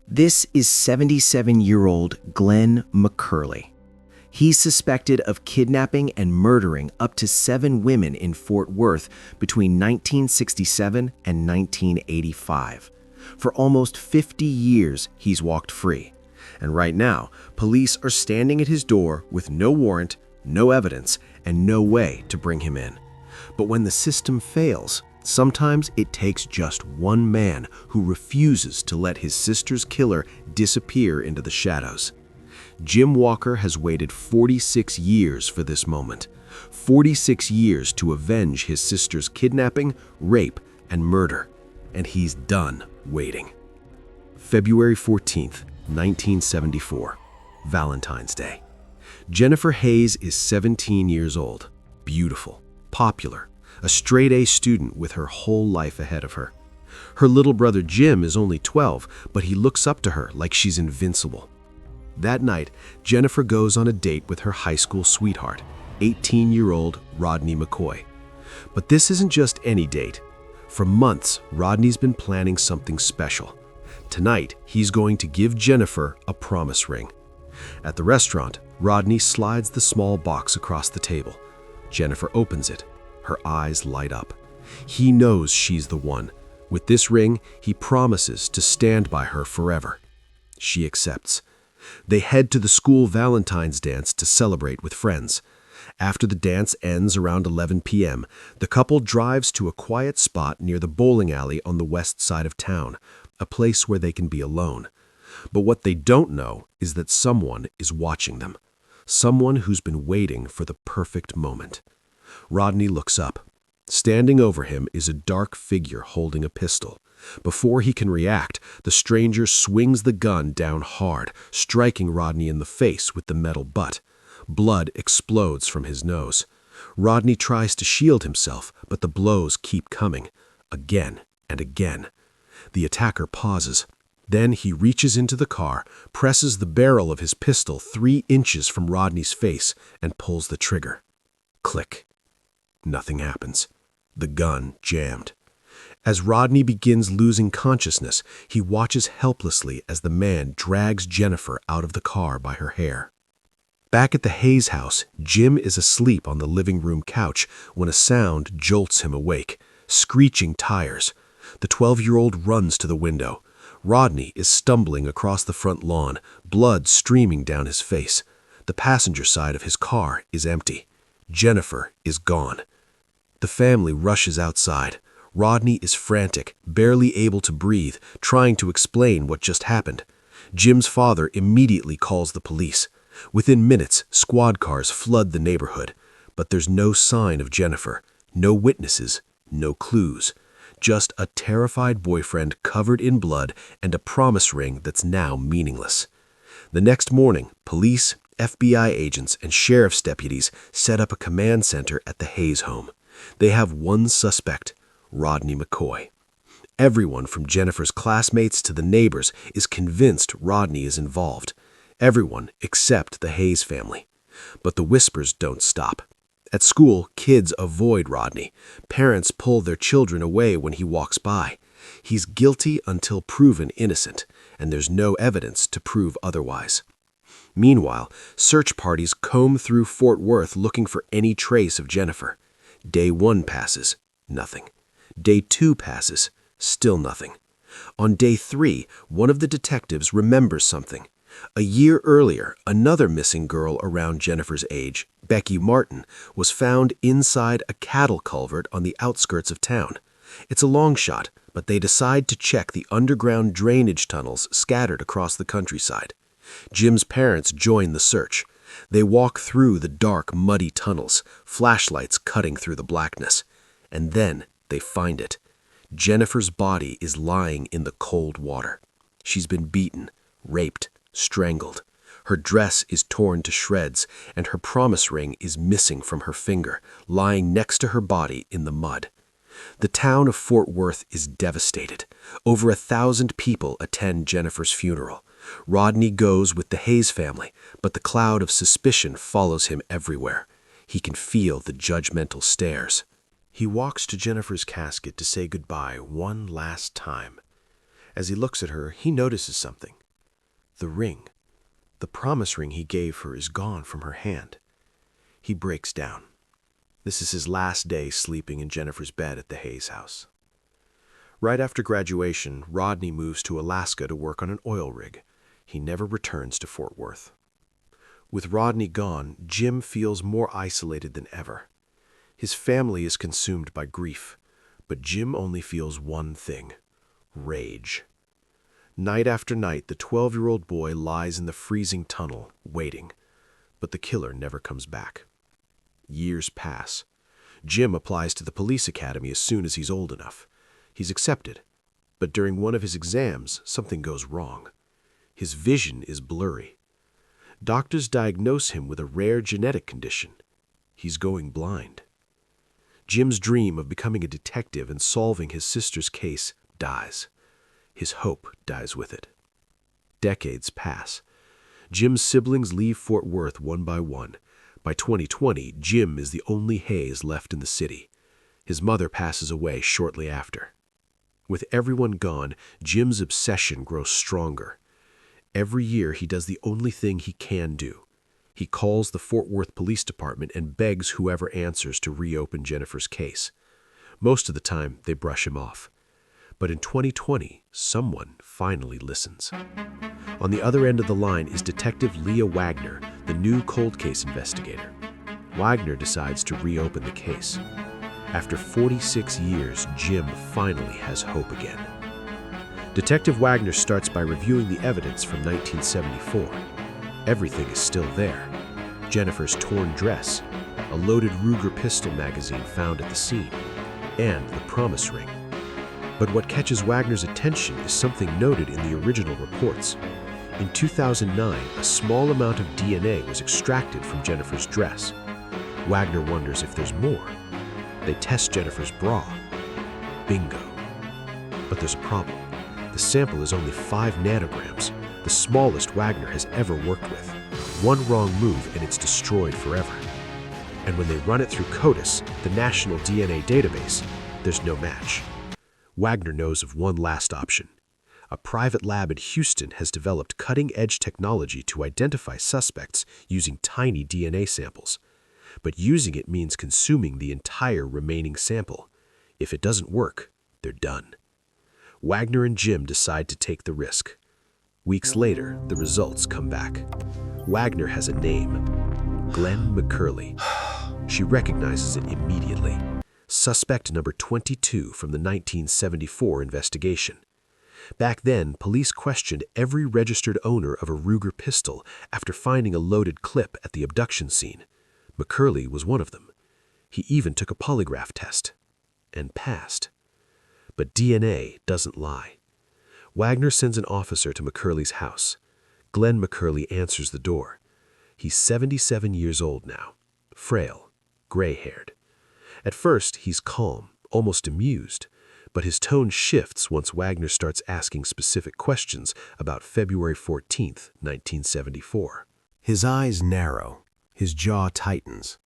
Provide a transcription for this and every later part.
This is 77-year-old Glenn McCurley. He's suspected of kidnapping and murdering up to 7 women in Fort Worth between 1967 and 1985. For almost 50 years, he's walked free. And right now, police are standing at his door with no warrant, no evidence, and no way to bring him in. But when the system fails, sometimes it takes just one man who refuses to let his sister's killer disappear into the shadows. Jim Walker has waited 46 years for this moment. 46 years to avenge his sister's kidnapping, rape, and murder. And he's done waiting. February 14th, 1974, Valentine's Day. Jennifer Hayes is 17 years old, beautiful, popular, a straight-A student with her whole life ahead of her. Her little brother Jim is only 12, but he looks up to her like she's invincible. That night, Jennifer goes on a date with her high school sweetheart, 18-year-old Rodney McCoy. But this isn't just any date. For months, Rodney's been planning something special. Tonight, he's going to give Jennifer a promise ring. At the restaurant, Rodney slides the small box across the table. Jennifer opens it. Her eyes light up. He knows she's the one. With this ring, he promises to stand by her forever. She accepts. They head to the school Valentine's dance to celebrate with friends. After the dance ends around 11 p.m., the couple drives to a quiet spot near the bowling alley on the west side of town, a place where they can be alone. But what they don't know is that someone is watching them. Someone who's been waiting for the perfect moment. Rodney looks up. Standing over him is a dark figure holding a pistol. Before he can react, the stranger swings the gun down hard, striking Rodney in the face with the metal butt. Blood explodes from his nose. Rodney tries to shield himself, but the blows keep coming, again and again. The attacker pauses. Then he reaches into the car, presses the barrel of his pistol 3 inches from Rodney's face, and pulls the trigger. Click. Nothing happens. The gun jammed. As Rodney begins losing consciousness, he watches helplessly as the man drags Jennifer out of the car by her hair. Back at the Hayes house, Jim is asleep on the living room couch when a sound jolts him awake. Screeching tires. The 12-year-old runs to the window. Rodney is stumbling across the front lawn, blood streaming down his face. The passenger side of his car is empty. Jennifer is gone. The family rushes outside. Rodney is frantic, barely able to breathe, trying to explain what just happened. Jim's father immediately calls the police. Within minutes, squad cars flood the neighborhood. But there's no sign of Jennifer, no witnesses, no clues. Just a terrified boyfriend covered in blood and a promise ring that's now meaningless. The next morning, police, FBI agents, and sheriff's deputies set up a command center at the Hayes home. They have one suspect, Rodney McCoy. Everyone from Jennifer's classmates to the neighbors is convinced Rodney is involved. Everyone except the Hayes family. But the whispers don't stop. At school, kids avoid Rodney. Parents pull their children away when he walks by. He's guilty until proven innocent, and there's no evidence to prove otherwise. Meanwhile, search parties comb through Fort Worth looking for any trace of Jennifer. Day 1 passes, nothing. Day 2 passes, still nothing. On day 3, one of the detectives remembers something. A year earlier, another missing girl around Jennifer's age, Becky Martin, was found inside a cattle culvert on the outskirts of town. It's a long shot, but they decide to check the underground drainage tunnels scattered across the countryside. Jim's parents join the search. They walk through the dark, muddy tunnels, flashlights cutting through the blackness. And then they find it. Jennifer's body is lying in the cold water. She's been beaten, raped, strangled. Her dress is torn to shreds, and her promise ring is missing from her finger, lying next to her body in the mud. The town of Fort Worth is devastated. Over 1,000 people attend Jennifer's funeral. Rodney goes with the Hayes family, but the cloud of suspicion follows him everywhere. He can feel the judgmental stares. He walks to Jennifer's casket to say goodbye one last time. As he looks at her, he notices something. The ring. The promise ring he gave her is gone from her hand. He breaks down. This is his last day sleeping in Jennifer's bed at the Hayes house. Right after graduation, Rodney moves to Alaska to work on an oil rig. He never returns to Fort Worth. With Rodney gone, Jim feels more isolated than ever. His family is consumed by grief, but Jim only feels one thing: rage. Night after night, the 12-year-old boy lies in the freezing tunnel, waiting, but the killer never comes back. Years pass. Jim applies to the police academy as soon as he's old enough. He's accepted, but during one of his exams, something goes wrong. His vision is blurry. Doctors diagnose him with a rare genetic condition. He's going blind. Jim's dream of becoming a detective and solving his sister's case dies. His hope dies with it. Decades pass. Jim's siblings leave Fort Worth one by one. By 2020, Jim is the only Hayes left in the city. His mother passes away shortly after. With everyone gone, Jim's obsession grows stronger. Every year, he does the only thing he can do. He calls the Fort Worth Police Department and begs whoever answers to reopen Jennifer's case. Most of the time, they brush him off. But in 2020, someone finally listens. On the other end of the line is Detective Leah Wagner, the new cold case investigator. Wagner decides to reopen the case. After 46 years, Jim finally has hope again. Detective Wagner starts by reviewing the evidence from 1974. Everything is still there. Jennifer's torn dress, a loaded Ruger pistol magazine found at the scene, and the promise ring. But what catches Wagner's attention is something noted in the original reports. In 2009, a small amount of DNA was extracted from Jennifer's dress. Wagner wonders if there's more. They test Jennifer's bra. Bingo. But there's a problem. The sample is only 5 nanograms, the smallest Wagner has ever worked with. One wrong move and it's destroyed forever. And when they run it through CODIS, the national DNA database, there's no match. Wagner knows of one last option. A private lab in Houston has developed cutting-edge technology to identify suspects using tiny DNA samples. But using it means consuming the entire remaining sample. If it doesn't work, they're done. Wagner and Jim decide to take the risk. Weeks later, the results come back. Wagner has a name: Glenn McCurley. She recognizes it immediately. Suspect number 22 from the 1974 investigation. Back then, police questioned every registered owner of a Ruger pistol after finding a loaded clip at the abduction scene. McCurley was one of them. He even took a polygraph test and passed. But DNA doesn't lie. Wagner sends an officer to McCurley's house. Glenn McCurley answers the door. He's 77 years old now, frail, gray-haired. At first, he's calm, almost amused, but his tone shifts once Wagner starts asking specific questions about February 14th, 1974. His eyes narrow, his jaw tightens.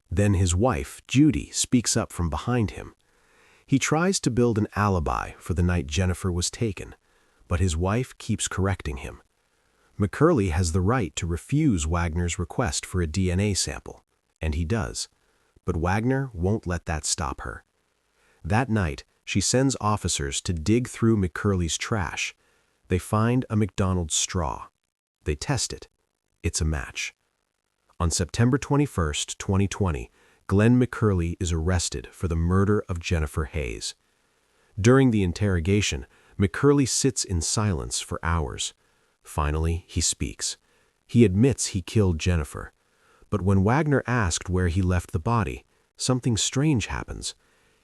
Then his wife, Judy, speaks up from behind him. He tries to build an alibi for the night Jennifer was taken, but his wife keeps correcting him. McCurley has the right to refuse Wagner's request for a DNA sample, and he does. But Wagner won't let that stop her. That night, she sends officers to dig through McCurley's trash. They find a McDonald's straw. They test it. It's a match. On September 21st, 2020, Glenn McCurley is arrested for the murder of Jennifer Hayes. During the interrogation, McCurley sits in silence for hours. Finally, he speaks. He admits he killed Jennifer. But when Wagner asked where he left the body, something strange happens.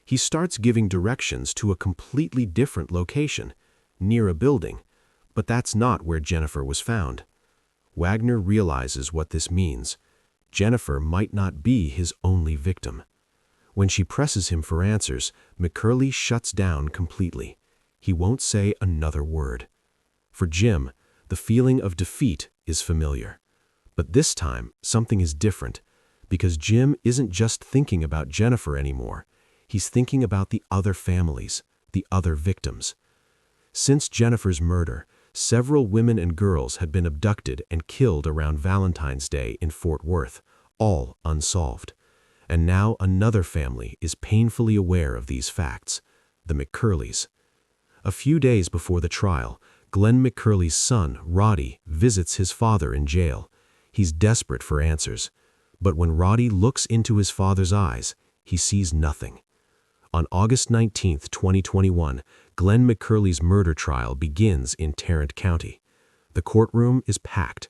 He starts giving directions to a completely different location, near a building, but that's not where Jennifer was found. Wagner realizes what this means. Jennifer might not be his only victim. When she presses him for answers, McCurley shuts down completely. He won't say another word. For Jim, the feeling of defeat is familiar. But this time, something is different, because Jim isn't just thinking about Jennifer anymore. He's thinking about the other families, the other victims. Since Jennifer's murder, Several women and girls had been abducted and killed around Valentine's Day in Fort Worth, all unsolved. And now another family is painfully aware of these facts, the McCurleys. A few days before the trial, Glenn McCurley's son, Roddy, visits his father in jail. He's desperate for answers. But when Roddy looks into his father's eyes, he sees nothing. On August 19, 2021, Glenn McCurley's murder trial begins in Tarrant County. The courtroom is packed.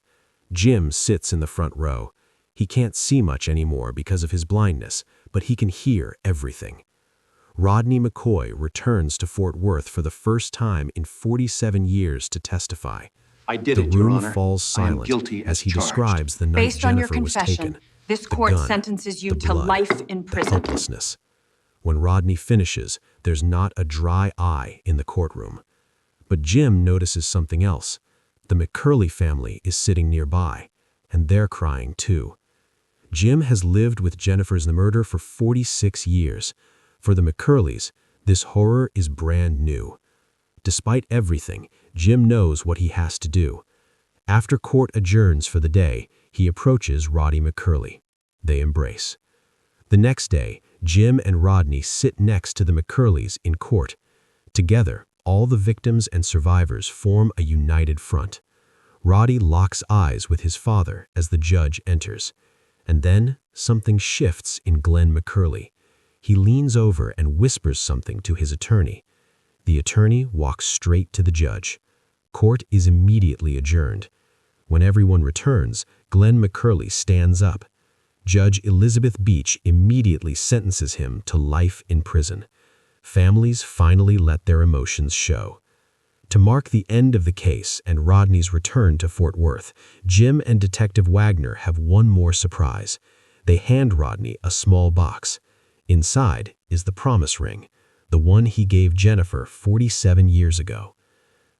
Jim sits in the front row. He can't see much anymore because of his blindness, but he can hear everything. Rodney McCoy returns to Fort Worth for the first time in 47 years to testify. I did The it, Your room Honor. falls I am silent guilty as he charged. describes the night Based on your Jennifer was confession, taken. this The court gun, sentences you the to blood, life in the prison. helplessness. When Rodney finishes, there's not a dry eye in the courtroom. But Jim notices something else. The McCurley family is sitting nearby, and they're crying too. Jim has lived with Jennifer's murder for 46 years. For the McCurleys, this horror is brand new. Despite everything, Jim knows what he has to do. After court adjourns for the day, he approaches Roddy McCurley. They embrace. The next day, Jim and Rodney sit next to the McCurleys in court. Together, all the victims and survivors form a united front. Roddy locks eyes with his father as the judge enters. And then, something shifts in Glenn McCurley. He leans over and whispers something to his attorney. The attorney walks straight to the judge. Court is immediately adjourned. When everyone returns, Glenn McCurley stands up. Judge Elizabeth Beach immediately sentences him to life in prison. Families finally let their emotions show. To mark the end of the case and Rodney's return to Fort Worth, Jim and Detective Wagner have one more surprise. They hand Rodney a small box. Inside is the promise ring, the one he gave Jennifer 47 years ago.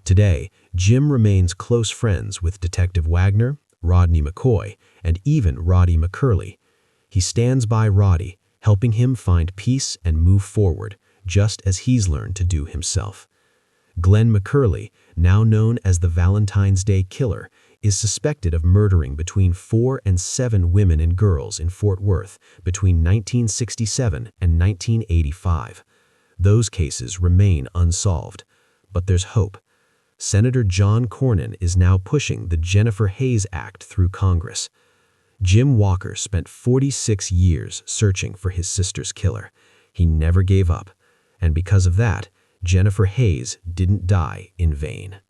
Today, Jim remains close friends with Detective Wagner, Rodney McCoy, and even Roddy McCurley. He stands by Roddy, helping him find peace and move forward, just as he's learned to do himself. Glenn McCurley, now known as the Valentine's Day Killer, is suspected of murdering between 4 and 7 women and girls in Fort Worth between 1967 and 1985. Those cases remain unsolved, but there's hope. Senator John Cornyn is now pushing the Jennifer Hayes Act through Congress. Jim Walker spent 46 years searching for his sister's killer. He never gave up, and because of that, Jennifer Hayes didn't die in vain.